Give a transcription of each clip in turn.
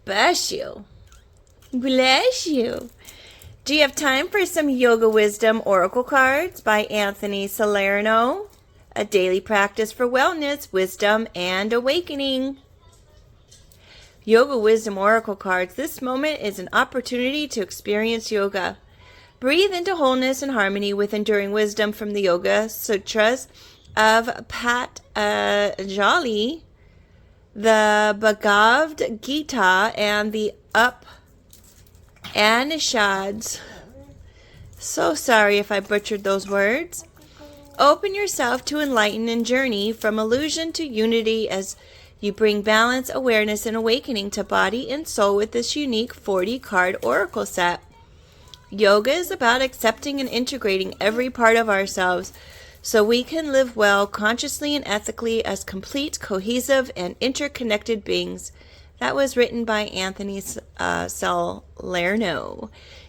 Bless you. Bless you. Do you have time for some Yoga Wisdom Oracle cards by Anthony Salerno? A daily practice for wellness, wisdom, and awakening. Yoga Wisdom Oracle cards. This moment is an opportunity to experience yoga. Breathe into wholeness and harmony with enduring wisdom from the Yoga Sutras of Patanjali, the Bhagavad Gita, and the Upanishads. So sorry if I butchered those words. Open yourself to enlighten and journey from illusion to unity as you bring balance, awareness, and awakening to body and soul with this unique 40-card oracle set. Yoga is about accepting and integrating every part of ourselves so we can live well, consciously and ethically as complete, cohesive, and interconnected beings. That was written by Anthony Salerno.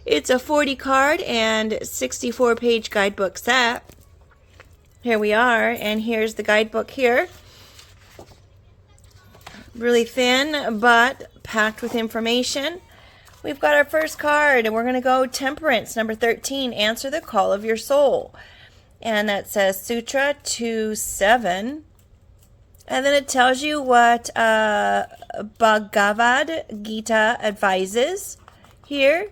It's a 40-card and 64-page guidebook set. Here we are, and here's the guidebook here. Really thin, but packed with information. We've got our first card, and we're going to go Temperance, number 13, Answer the Call of Your Soul. And that says Sutra 2.7. And then it tells you what Bhagavad Gita advises here.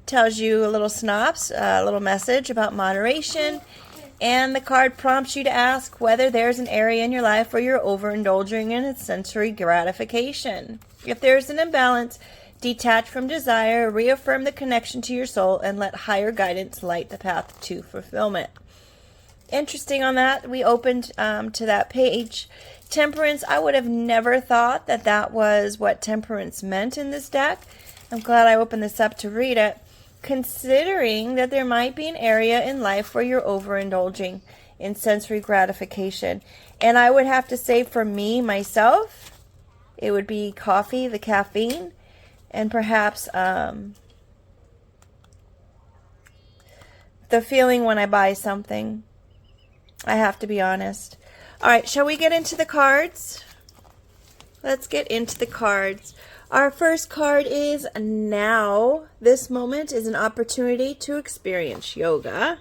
Tells you a little synopsis, a little message about moderation. And the card prompts you to ask whether there's an area in your life where you're overindulging in sensory gratification. If there's an imbalance, detach from desire, reaffirm the connection to your soul, and let higher guidance light the path to fulfillment. Interesting on that. We opened to that page. Temperance, I would have never thought that that was what temperance meant in this deck. I'm glad I opened this up to read it, considering that there might be an area in life where you're overindulging in sensory gratification. And I would have to say for me, myself, it would be coffee, the caffeine, and perhaps the feeling when I buy something. I have to be honest. All right, shall we get into the cards? Let's get into the cards. Our first card is now. This moment is an opportunity to experience yoga.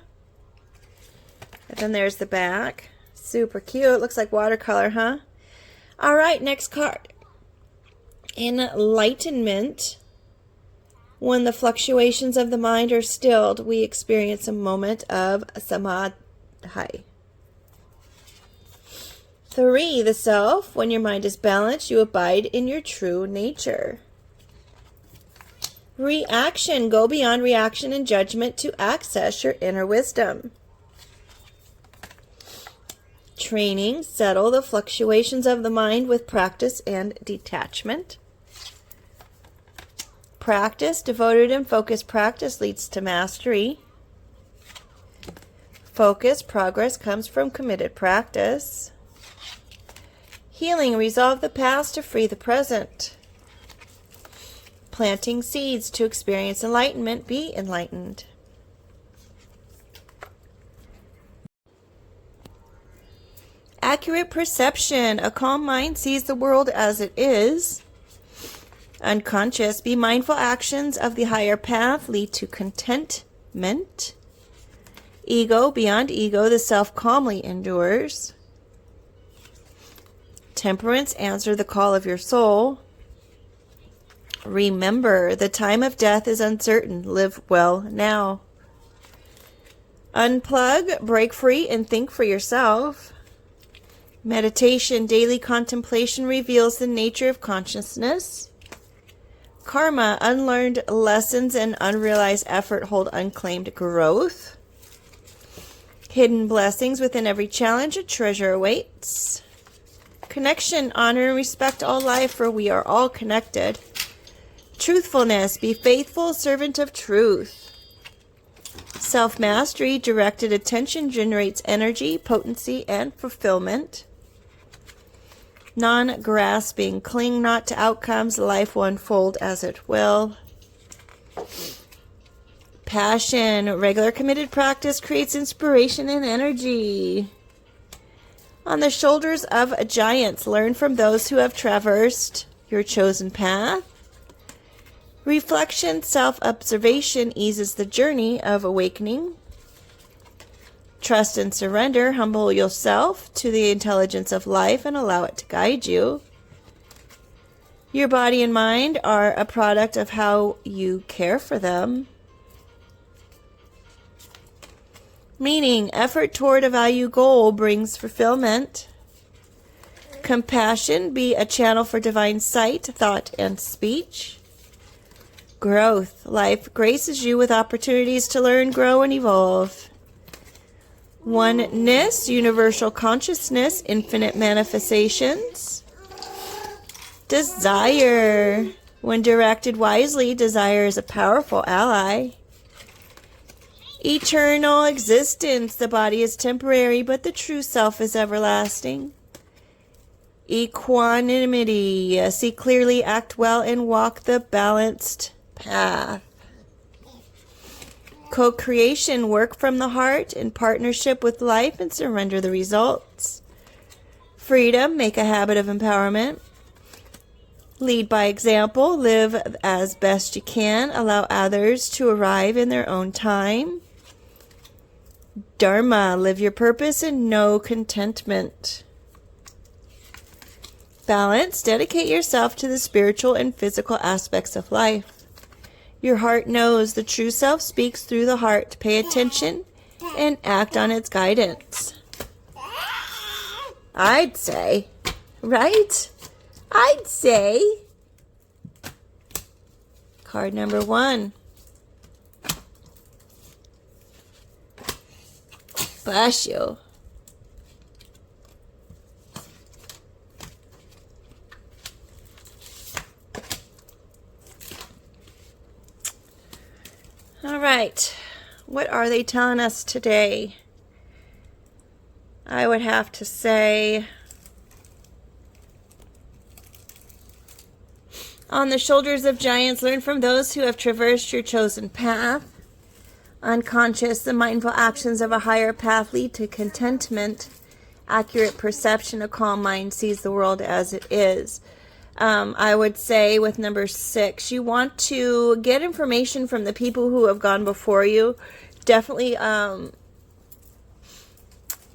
And then there's the back. Super cute. Looks like watercolor, huh? All right, next card. Enlightenment. When the fluctuations of the mind are stilled, we experience a moment of samadhi. 3, the self. When your mind is balanced, you abide in your true nature. Reaction. Go beyond reaction and judgment to access your inner wisdom. Training. Settle the fluctuations of the mind with practice and detachment. Practice. Devoted and focused practice leads to mastery. Focus. Progress comes from committed practice. Healing. Resolve the past to free the present. Planting seeds to experience enlightenment. Be enlightened. Accurate perception. A calm mind sees the world as it is. Unconscious. Be mindful actions of the higher path lead to contentment. Ego. Beyond ego, the self calmly endures. Temperance. Answer the call of your soul. Remember, the time of death is uncertain. Live well now. Unplug, break free, and think for yourself. Meditation. Daily contemplation reveals the nature of consciousness. Karma. Unlearned lessons and unrealized effort hold unclaimed growth. Hidden blessings. Within every challenge, a treasure awaits. Connection. Honor and respect all life, for we are all connected. Truthfulness. Be faithful, servant of truth. Self-mastery. Directed attention generates energy, potency, and fulfillment. Non-grasping. Cling not to outcomes. Life will unfold as it will. Passion. Regular committed practice creates inspiration and energy. On the shoulders of giants, learn from those who have traversed your chosen path. Reflection, self-observation eases the journey of awakening. Trust and surrender, humble yourself to the intelligence of life and allow it to guide you. Your body and mind are a product of how you care for them. Meaning, effort toward a value goal brings fulfillment. Compassion, be a channel for divine sight, thought, and speech. Growth, life graces you with opportunities to learn, grow, and evolve. Oneness, universal consciousness, infinite manifestations. Desire, when directed wisely, desire is a powerful ally. Eternal existence, the body is temporary, but the true self is everlasting. Equanimity, see clearly, act well, and walk the balanced path. Co-creation, work from the heart in partnership with life and surrender the results. Freedom, make a habit of empowerment. Lead by example, live as best you can, allow others to arrive in their own time. Dharma, live your purpose and know contentment. Balance, dedicate yourself to the spiritual and physical aspects of life. Your heart knows, the true self speaks through the heart. Pay attention and act on its guidance. I'd say, right? I'd say. Card number 1. Bless you. All right. What are they telling us today? I would have to say, on the shoulders of giants, learn from those who have traversed your chosen path. Unconscious, the mindful actions of a higher path lead to contentment. Accurate perception, a calm mind sees the world as it is. I would say with number 6, you want to get information from the people who have gone before you. Definitely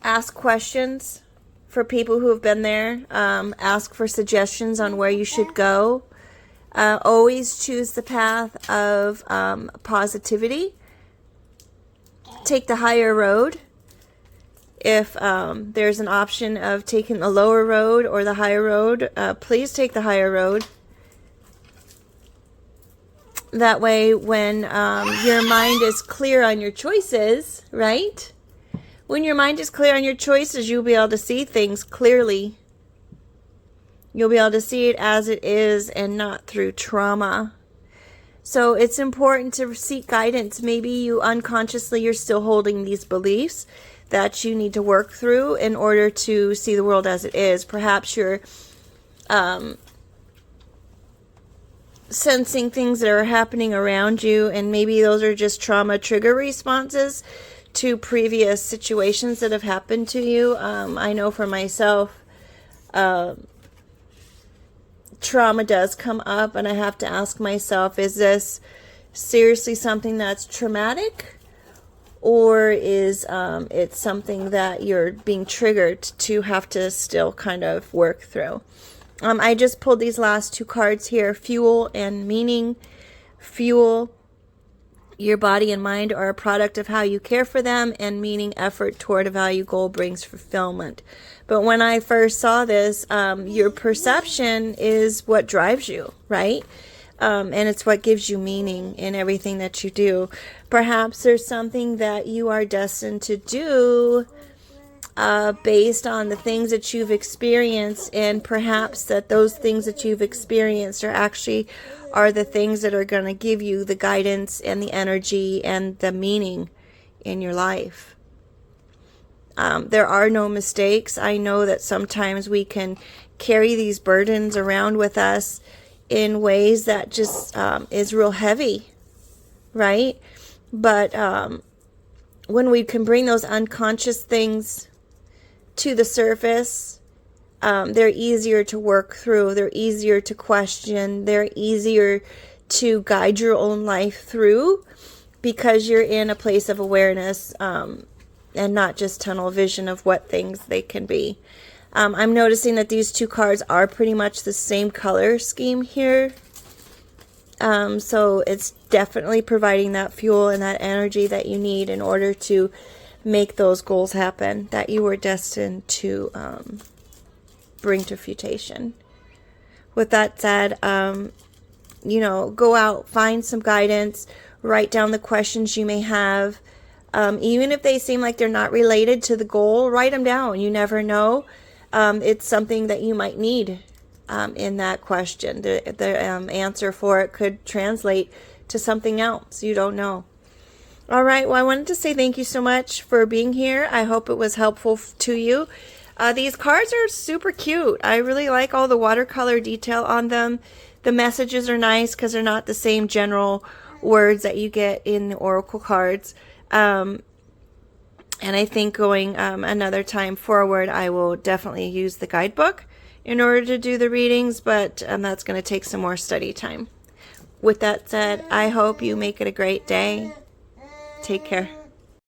ask questions for people who have been there. Ask for suggestions on where you should go. Always choose the path of positivity. Take the higher road. If there's an option of taking the lower road or the higher road, please take the higher road. That way, when your mind is clear on your choices, right? When your mind is clear on your choices, you'll be able to see things clearly. You'll be able to see it as it is and not through trauma. So it's important to seek guidance. Maybe you unconsciously, you're still holding these beliefs that you need to work through in order to see the world as it is. Perhaps you're sensing things that are happening around you, and maybe those are just trauma trigger responses to previous situations that have happened to you. I know for myself, trauma does come up, and I have to ask myself, is this seriously something that's traumatic? Or is it something that you're being triggered to have to still kind of work through? I just pulled these last 2 cards here, fuel and meaning. Fuel, your body and mind are a product of how you care for them, and meaning, effort toward a value goal brings fulfillment. But when I first saw this, your perception is what drives you, right? And it's what gives you meaning in everything that you do. Perhaps there's something that you are destined to do based on the things that you've experienced, and perhaps that those things that you've experienced are the things that are going to give you the guidance and the energy and the meaning in your life. There are no mistakes. I know that sometimes we can carry these burdens around with us in ways that just is real heavy, right? But when we can bring those unconscious things to the surface, they're easier to work through. They're easier to question. They're easier to guide your own life through, because you're in a place of awareness, and not just tunnel vision of what things they can be. I'm noticing that these two cards are pretty much the same color scheme here. So it's definitely providing that fuel and that energy that you need in order to make those goals happen that you were destined to bring to fruition. With that said, go out, find some guidance, write down the questions you may have. Even if they seem like they're not related to the goal, write them down. You never know. It's something that you might need in that question. The answer for it could translate to something else. You don't know. All right. Well, I wanted to say thank you so much for being here. I hope it was helpful to you. These cards are super cute. I really like all the watercolor detail on them. The messages are nice because they're not the same general words that you get in the oracle cards. And I think going another time forward, I will definitely use the guidebook in order to do the readings, but that's going to take some more study time. With that said, I hope you make it a great day. Take care.